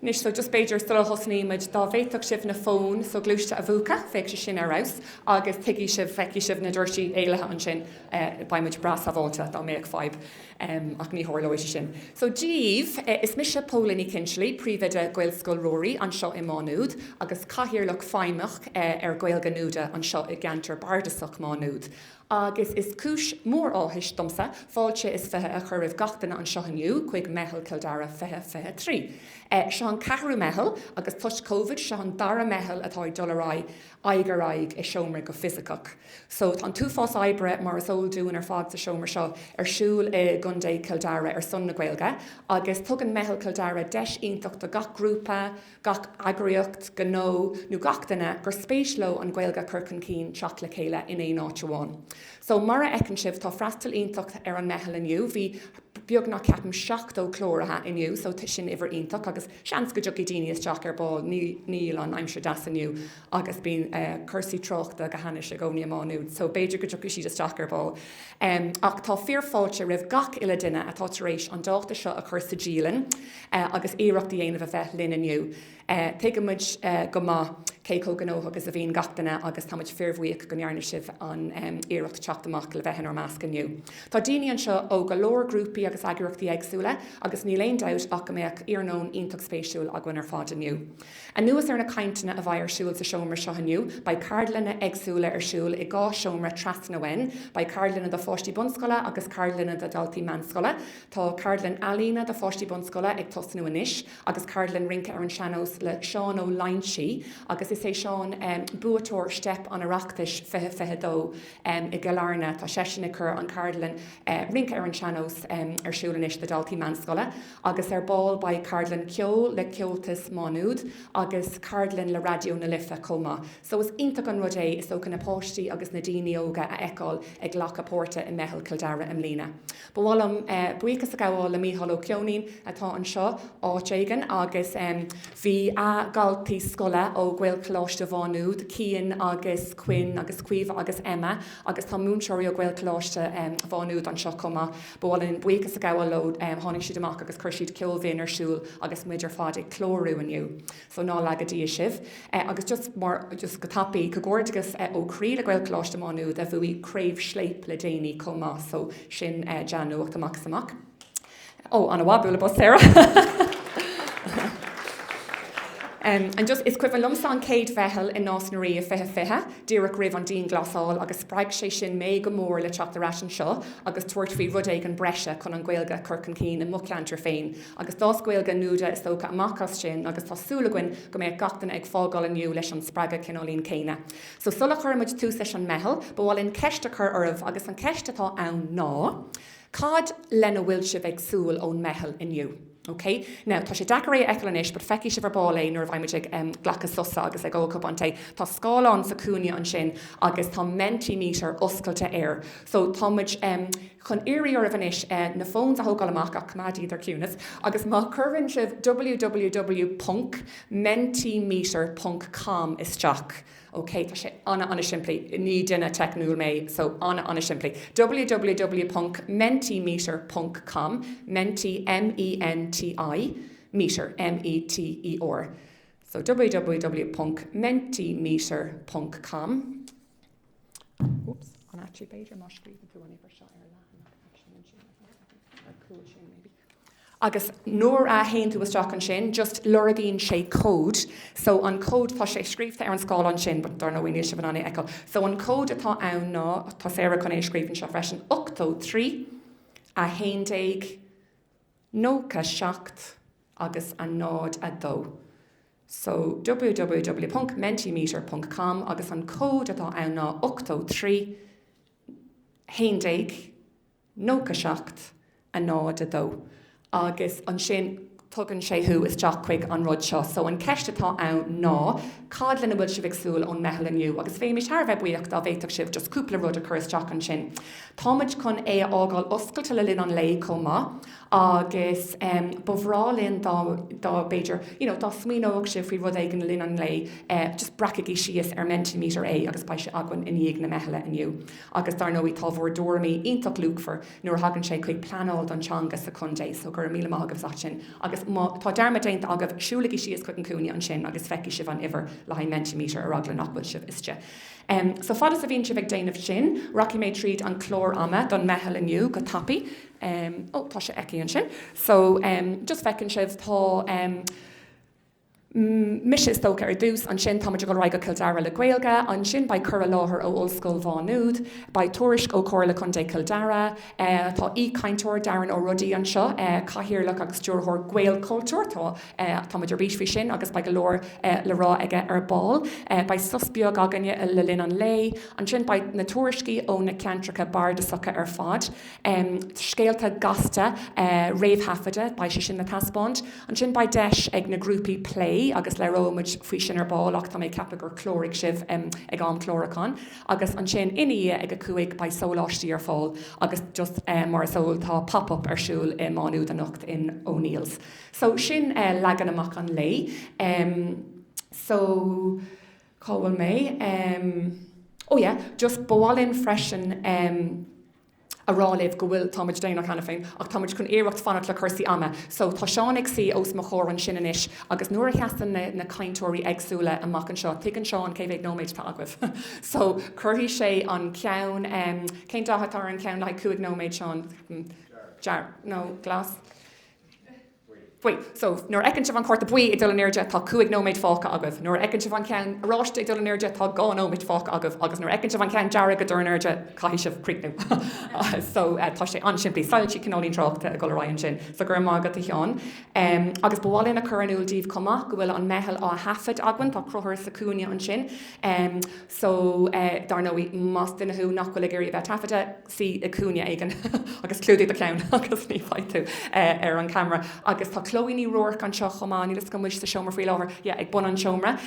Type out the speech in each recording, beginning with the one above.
Nis so just beidir sto hosníid dá bhéach sibh na fón so glúiste a bhúca feic sin arás agus tuigi sibh feici sibh na dúirtí éilethe an sin baimid bras a bhálta dá méag fáib ach ní thorlóise sin. So díomh is mis se pólaní cinslí príomhide Gaeilge Scoilróirí an seo i Nuad agus caihirirlach feimach Gaeilge Nuada an seo I cheantar bardasach Nuad. Agus is cúis mór áthis domsa, Fáilte is fethe a chuirh gachtainna an seo aniu, chuig Meitheal Dara fethe trí. Se an ceathrú Meitheal agus tuis Covid se an Dara Meitheal atá dolará aigeráig I seomra go fisicach. So an tú fás aibre mar is óldún fád sa seomra seo siúil I gundé Dara son na Gaeilge, agus tugan Meitheal Dara deis iontacht a gach grúpa, gach agriocht, gnó, nó gachtainna gur spéisló an Gaeilge Curcan Cín teach le chéile in éon áiteáin. So mara ecan sibh tá freastal iontacht an Meitheal aniu, bhí beag nach ceapim 7 chlórathe iniu, so tu sin iver iontacht agus seans go jogi daoine is teach ar ball níl an aimsir das aniu agus bín cursaí trocht a gohanne se gcóí amánúd, so beidir go jogi siad is teach ar ball. Ach tá fearfáilte rih gach ile duine atá taréis an dáta seo a cursa dílan agus éireachtaí dhéanamh a bheith lin aniu. Teigimiid go má céó gnó agus a bhíon gatainna agus táid fearmhuiíoch go nearna sibh an éireacht teachtamach le bheithan ar measc aniu. Tá daine an seo ó go leor grúpaí agus agriachtaí agsúla agus ní léon dabht ach go méach iarnón iontacht spéisiúil a gin ar fád aniu. A nuas ar na cainteanna a bhaid ar siúil sa seomra seo aniu, ba cardlanna agsúla ar siúil I gá seomra trasna wen, ba cardlanna do fáistí bunscoile agus cardlanna do daltaí manscoile, tá cardlan alína do fáistí bunscoile ag tosnú inis, agus cardlan rinca ar an seanos le Seán ó Lainsi, agus is é Seán buatóir step an areachtais fethe dó I Gaeilge tá sesin chur an cardlan rinca ar an seanos ar siúlanis do daltaí manscoile, agus ar ball ba cardlan ceol le ceoltas Nuad, agus cardlan le radio na lifa comá. So is iontacht an rud é is ó na póistí agus na daoine óga a eáil ag ghlacha pórta I Meitheal Dara am lína. Ba bhfuil buchas a gáil le Meitheal ó Ceonín atá an seo áitéigen agus bhí a galtaí scoile ó Gaeilge Cláiste Nuad, Cían agus Cuin agus Cuid agus Emma agus tá múnseirí ó Gaeilge Cláiste Nuad an seo comá. Ba bhfuil buchas a gáil lód tháinig siad amach agus chuir siad ceolbhín ar siúil agus muidir fád ag chlórú aniu. So ná legadí sibh. Agus just go tapaí go gcóirdagus ó chrí le Gaeilge Cláiste Nuad a bhuaí craobh sléip le déanaí comá, so sin deanúach amach. An bhhabúla bus Sarah. And just is cuimh lumsa an céad bheithel in násnaí a fethe, díreach rih an dín glasáil agus spraig sé sin mé go mór le teachtarráis an seo, agus tuairt fhí rud ag an breise chun an Gaeilge Curcan Cín in mucleantar féin, agus dás Gaeilge Nuada is tócha amachchas sin agus tásúlaguin go méid gachtain ag fágáil aniu leis an spraige cinolín céine. So sulla chuirmuid tú leis an Meitheal, ba bhfuil in ceiste chur ormh agus an ceiste tá ann ná, cad lena bhfuil sibh ag súil ón Meitheal inniu. Okay? Now, tá sé decoraí eclanis, but feici sibh ar bála nuair bhaimiid ag ghlachas susa agus ag ócap an té. Tá scáilán sa cúine an sin agus tá mentimeter oscailte air. So táid chun irí ar bhanis na fóns a thógáil amach ach madí idir cúnas, agus má curvann sibh www.mentimeter.com isteach. Okay, tá sé anna siimplí, ní duine technúil mé, so anna siimplí. www.mentimeter.com, menti, M-E-N-T-I, meter, M-E-T-E-R. So www.mentimeter.com. Oops, an actually beidir mar scríbn tú an ibar seo ar leathan action an sin, ar cool sin maybe. Agus nóir a haon tú isteach an sin, just luragíonn sé cód. So an cód tá sé scríbte ar an scáil an sin, but dar nó bhaoine sibh an eáil. So an cód atá ann ná, tá Sarah chun é scríbn seo freisin 83 a 11 nócha 7 agus a nád a 2. So www.mentimeter.com agus an cód atá ann ná 83 11 nócha 7 a nád a 2. Agus an sin tugann sé thu is teach chuig an rud seo. So an ceiste tá ann ná, cad lena bhfuil sibh agsúil ón Meitheal aniu, agus féimi tar bheith buíocht a bhéiteach sibh just cúpla rud a chur isteach an sin. Táid chun é ágáil oscailte le linn an lé comá, agus bhrálinn dá beidir, dá smíóach sibh faoi rud éigen linn an lé, just bracaigí síos ar mentimeter é agus ba sé agann in íag na Meitheala aniu. Agus dar nóí tá bhór dormaí ionach lúgfar nuair hagann sé chuig planáil don teanga sa chundé, so gur míle mágah sin, agus agus tá derma déint agah siúlaí sios chuig an cúine an sin agus feici sibh an iver le hain mentimeter ar agla nachfuil sibh iste. So fad is a bhíonn sibh ag déanamh sin, Rocky méid tríd an chlór ama don Meitheal aniu go tapaí. Tá sé eici an sin. So just fecinn sibh tá Mishes tóca ar dús an sin táidir go raig go Dara le Gaeilge, an sin ba cur láthair ó Ollscoil Mhaigh Nuad, ba tuairisc ó Comhairle chun dé Dara, tá cainteoir Daran ó rudaí an seo, caithíirlach agus dúrthór Gael cultúr, táidir bís fao sin agus ba go leor le rá aige ar ball, ba susbeag aganne le linn an lei, an sin ba na tuairiscí ó na ceantracha bardasacha ar fad, scéalta gasta réamhthaffaide ba sin na taspáint, an sin ba deis ag na grúpaí play agus le romuid faoi sin ar ball ach tá mé cappa gur chlóric sibh ag an chlóracán agus an sin iní ag a cuaig ba sóláistí ar fáil agus just mar sóil tá pop-up arsúil i Mánuad a Nuacht in O'Neill's. So sin legan amach an lei. So cáhfuil mé just bháilinn freisin a ráléh go bhfuil táid déanach chena féin, ach táid chun éireacht fanart le chusaí ama. So tá seán ag sí os mo chóir an sin inis, agus nuair a cheastan na caintóirí agsúla amach an seo, tuigeann seán céimh nóméid tá agah. So chuirtí sé an ceann, cén dáthtar an ceann le cuaig nóméid seán, glas. Bui, so nuair ecann sibh an cuarta buí i dul an airde tá cuaig nóméid fáca agah, nuair ecann sibh an ceann ráiste i dul an airde tá gá nóméid fáca agah, agus nuair ecann sibh an ceann deara go dúr an airde caithí sibh críicnú. So tá sé an siimplí sailtí cinálín tráachta a go raon sin, so gur mágad a teán. Agus bháilinn a churanúil díomh comá go bhfuil an Meitheal á hafad aghain tá cruthair sa cúine an sin. So dar nóí más duine thu nachhfuil géirí bheith tafada sí a cúine aigen agus clúdaí a clown agus ní fáitú ar an camera agus tá Chloe ní roic an seo chomá, ní go muis sa seomar faoi láthair, ag bun an seomra,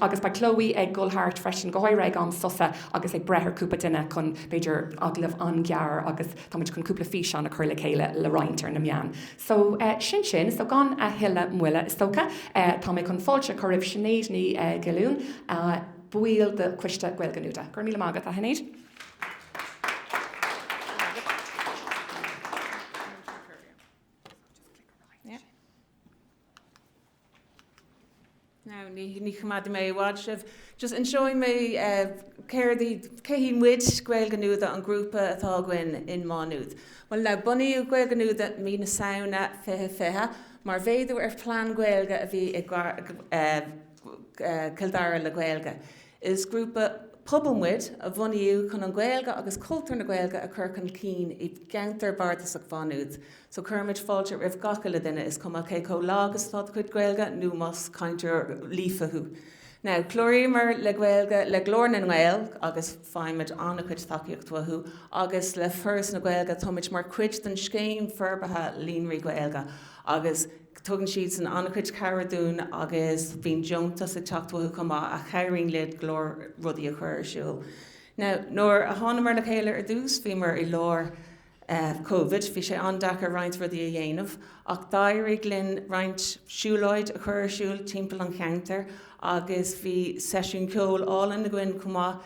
agus ba Chloe ag gulthart freisin go háir ag an susa agus ag brethir cúpa duine chun beidir aglah an gear agus táid chun cúpla fís an a chur le chéile le roiintear na meán. So sin, so gan a hiile muile is tóca, tá mé chun fáilte chu raibh sinnéad ní geún buíal de cuiste Gaeilge Nuada. Gur míle mágad a hinnéad. Now, ní chumad mé bhád sibh, just enjoying me céhín muid Gaeilge Nuada an grúpa atá gin in Mánuad. Well, now, bunaíú Gaeilge Nuada mí na saona fithe, mar bhéadú ar plán Gaeilge a bhí Dara le Gaeilge. Is grúpa pobalmuid a bhunaíú chun an Gaeilge agus cultúr na Gaeilge a chur chun cín I cheantar bardasach Mánuad. So chuirmid fáilte ribh gacha le duine is cuma cé có lágus fád chuid Gaeilge nó más caintear lífathú. Now, chlórímar le Gaeilge le glór na Gael agus fáimid anna chuid takeíochtmhathú agus le first na Gaeilge táid mar cuid den scéim forbatha líonraí Gaeilge agus tugann siad san anna chuid caradún agus bhín jontas ag teachtmhathú cumá a chairín liad glór rudaí a chuir siúil. Now, nóir a tháinig le chéile ar dús bhí mar I lár Covid, bhí sé andachar roinnt rudaí a dhéanamh, ach dairigh linn roinnt siúlóid a chuir siúil timpeall an cheantar agus bhí sesiún ceol álan na gcuin cumá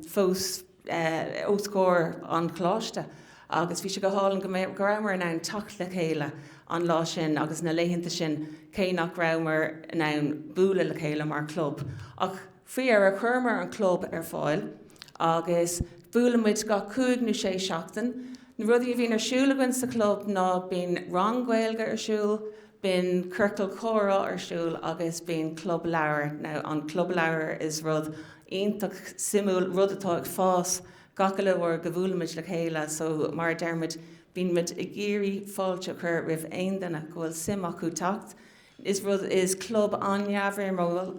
fós óscóir an chláiste. Agus bhí sé go hálan go raimar in ann tacht le chéile an lá sin agus na léitheanta sin cé nach raimar in ann búla le chéile mar club. Ach faoi ar a chuirmar an club ar fáil agus búlamuid go 5 nó 6 seachtain. Na rudí a bhín ar siúlagann sa club ná bín rang Gaeilge ar siúl, bín curtal chóra ar siúl agus bín club leabhar. Now an club leabhar is rud ionach simú rud atá ag fás gacha le bhar go bhfuilmuid le chéile, so mar dermid bín muid I géirí fáilte chur ribh aon duine go bhfuil sim acu tacht. Is rud is club anneamhar móil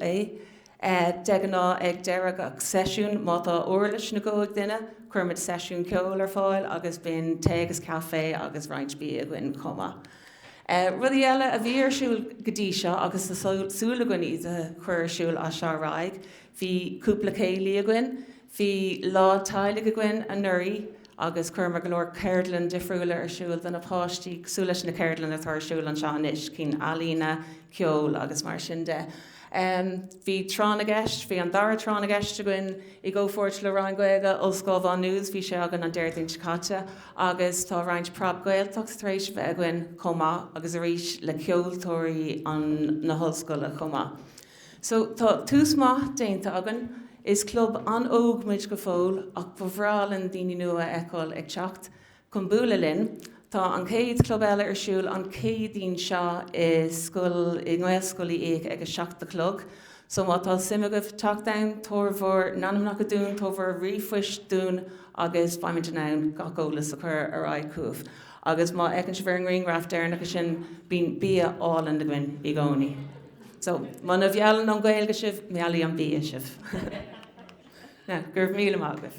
deganá ag dearag ag sesiún má tá uirlis na góig duine, chuirmid sesiún ceol ar fáil agus bín té agus café agus roinnt bí a gcuin comma. Rudí eile a bhí ar siúil go dtí seo agus súlagann iad a chuir siúil a seo raig, bhí cúpla céilí a gcuin, bhí lá tailig a gcuin a nuirí agus chuirmar go leor cairlan difriúla ar siúil den na páistí súlais na cairlan a tar siúil an seanis cín alína, ceol agus mar sin de. Bhí trán a gceist, bhí an Dara trán a gceist goin I go fórt le Ryan Gaeilge Ulscoil Bhán Nús, bhí sé agan an Deirdaoin Chicate, agus tá Ryan Prab Gaeltacht éis bheith goin comá, agus a rís le ceoltóirí an na hoscoile comá. So tá tús maith déanta agan, is club an ógmuid go fóil ach bhrálan daoine nua eáil ag teacht chun búla linn. Tá an céad club eile ar siúil an céadín seo I Nghailscoilí éic ag a seachta clog. So má tá simigah teachtain tómhór nanamnach a dún tómhór rifuis dún agus baimiid ann gacólas a chur ar aicúh. Agus má ag an sibhar an ringraft déirnach sin bín bí áil an de gin I gcónaí. So má na bhealan an Gaeilge sibh, mealaí an bí sibh. Na, gurb míle mágah.